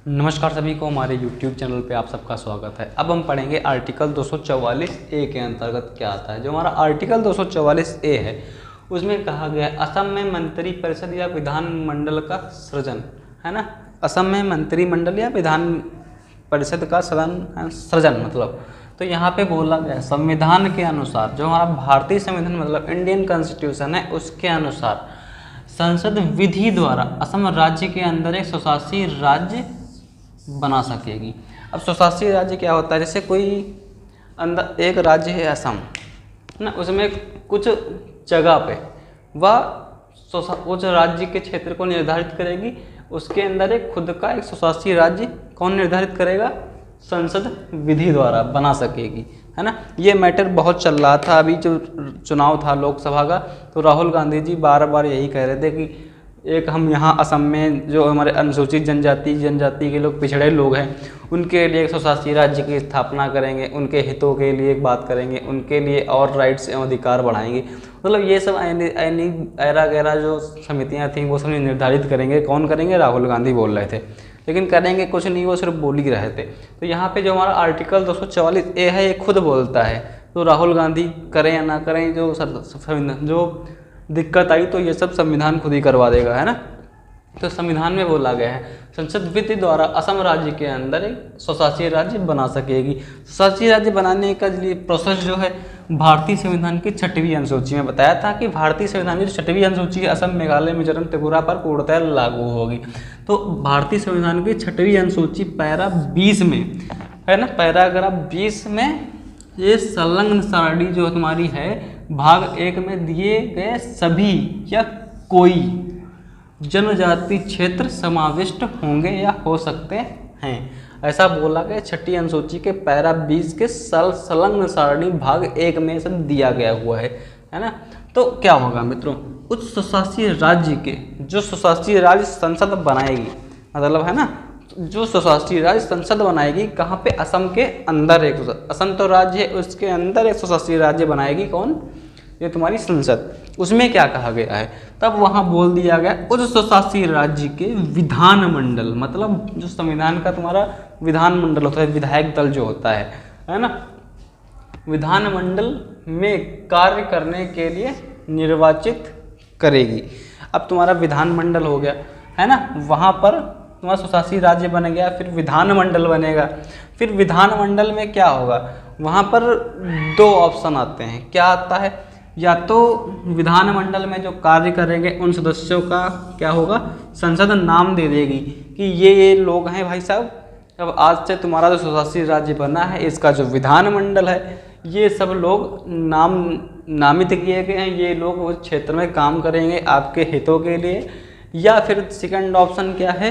नमस्कार सभी को, हमारे YouTube चैनल पे आप सबका स्वागत है। अब हम पढ़ेंगे आर्टिकल 244 ए के अंतर्गत क्या आता है। जो हमारा आर्टिकल 244 ए है उसमें कहा गया है असम में मंत्री परिषद या विधानमंडल का सृजन, है ना। असम में मंत्रिमंडल या विधान परिषद का सृजन मतलब, तो यहाँ पे बोला गया है संविधान के अनुसार, जो हमारा भारतीय संविधान मतलब इंडियन कॉन्स्टिट्यूशन है उसके अनुसार संसद विधि द्वारा असम राज्य के अंदर एक स्वशासी राज्य बना सकेगी। अब स्वशासी राज्य क्या होता है, जैसे कोई अंदर एक राज्य है असम ना, उसमें कुछ जगह पे वह उस राज्य के क्षेत्र को निर्धारित करेगी, उसके अंदर एक खुद का एक स्वशासी राज्य कौन निर्धारित करेगा, संसद विधि द्वारा बना सकेगी, है ना। ये मैटर बहुत चल रहा था, अभी जो चुनाव था लोकसभा का, तो राहुल गांधी जी बार बार यही कह रहे थे कि एक हम यहाँ असम में जो हमारे अनुसूचित जनजाति के लोग, पिछड़े लोग हैं, उनके लिए एक स्वशासी राज्य की स्थापना करेंगे, उनके हितों के लिए एक बात करेंगे, उनके लिए और राइट्स एवं अधिकार बढ़ाएंगे। मतलब ये सब ऐरा गैरा जो समितियाँ थीं वो सब निर्धारित करेंगे। कौन करेंगे? राहुल गांधी बोल रहे थे, लेकिन करेंगे कुछ नहीं, वो सिर्फ बोल ही रहे थे। तो यहाँ पे जो हमारा आर्टिकल 244 ए है ये खुद बोलता है, तो राहुल गांधी करें या ना करें, जो दिक्कत आई तो ये सब संविधान खुद ही करवा देगा, है ना। तो संविधान में बोला गया है संसद विधि द्वारा असम राज्य के अंदर एक स्वशासी राज्य बना सकेगी। स्वशासी राज्य बनाने का लिए प्रोसेस जो है भारतीय संविधान की 6वीं अनुसूची में बताया था कि भारतीय संविधान की जो 6वीं अनुसूची है असम, मेघालय, मिजोरम, त्रिपुरा पर पूर्णतः लागू होगी। तो भारतीय संविधान की 6वीं अनुसूची पैरा 20 में, है ना, पैराग्राफ 20 में ये संलग्न सारणी जो तुम्हारी है भाग 1 में दिए गए सभी या कोई जनजाति क्षेत्र समाविष्ट होंगे या हो सकते हैं, ऐसा बोला गया। 6वीं अनुसूची के पैरा 20 के संलग्न सारणी भाग 1 में सब दिया गया हुआ है ना। तो क्या होगा मित्रों, उस स्वशासी राज्य के जो स्वशासी राज्य संसद बनाएगी, मतलब है ना, जो स्वशासी राज्य संसद बनाएगी कहाँ पे, असम के अंदर एक, असम तो राज्य है उसके अंदर एक स्वशासी राज्य बनाएगी। कौन? ये तुम्हारी संसद। उसमें क्या कहा गया है, तब वहाँ बोल दिया गया उस स्वशासी राज्य के विधानमंडल, मतलब जो संविधान का तुम्हारा विधानमंडल होता है, विधायक दल जो होता है ना, विधानमंडल में कार्य करने के लिए निर्वाचित करेगी। अब तुम्हारा विधानमंडल हो गया, है ना, वहाँ पर तुम्हारा स्वशासी राज्य बन गया, फिर विधानमंडल बनेगा। फिर विधानमंडल में क्या होगा, वहाँ पर 2 ऑप्शन आते हैं। क्या आता है, या तो विधानमंडल में जो कार्य करेंगे उन सदस्यों का क्या होगा, संसद नाम दे देगी कि ये लोग हैं भाई साहब, अब आज से तुम्हारा जो स्वशासी राज्य बना है इसका जो विधानमंडल है ये सब लोग नामित किए गए हैं, ये लोग उस क्षेत्र में काम करेंगे आपके हितों के लिए। या फिर सेकंड ऑप्शन क्या है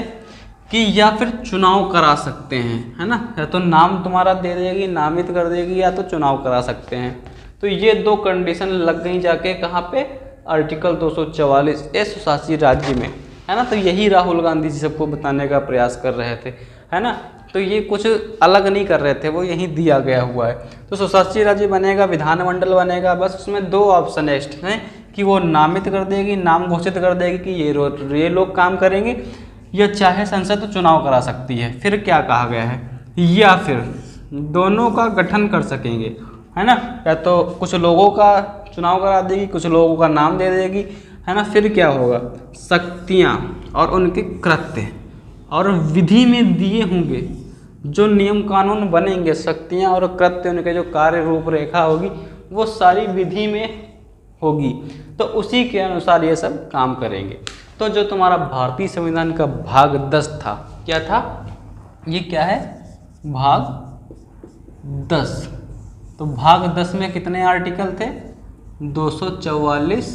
कि या फिर चुनाव करा सकते हैं, है ना, या तो नाम तुम्हारा दे देगी, नामित कर देगी, या तो चुनाव करा सकते हैं। तो ये 2 कंडीशन लग गई जाके कहाँ पे, आर्टिकल 244 ए स्वशासी राज्य में, है ना। तो यही राहुल गांधी जी सबको बताने का प्रयास कर रहे थे, है ना। तो ये कुछ अलग नहीं कर रहे थे, वो यहीं दिया गया हुआ है। तो स्वशासी राज्य बनेगा, विधानमंडल बनेगा, बस उसमें 2 ऑप्शन नेक्स्ट हैं कि वो नामित कर देगी, नाम घोषित कर देगी कि ये लोग काम करेंगे, या चाहे संसद चुनाव करा सकती है। फिर क्या कहा गया है, या फिर दोनों का गठन कर सकेंगे, है ना, या तो कुछ लोगों का चुनाव करा देगी, कुछ लोगों का नाम दे देगी, है ना। फिर क्या होगा, शक्तियाँ और उनके कृत्य और विधि में दिए होंगे जो नियम कानून बनेंगे, शक्तियाँ और कृत्य, उनके जो कार्य रूपरेखा होगी वो सारी विधि में होगी, तो उसी के अनुसार ये सब काम करेंगे। तो जो तुम्हारा भारतीय संविधान का भाग 10 था, क्या था, ये क्या है, भाग 10। तो भाग 10 में कितने आर्टिकल थे, 244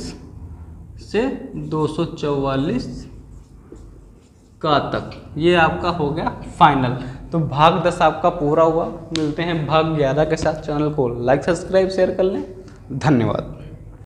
से 244 का तक, ये आपका हो गया फाइनल। तो भाग 10 आपका पूरा हुआ। मिलते हैं भाग 11 के साथ। चैनल को लाइक, सब्सक्राइब, शेयर कर लें। धन्यवाद।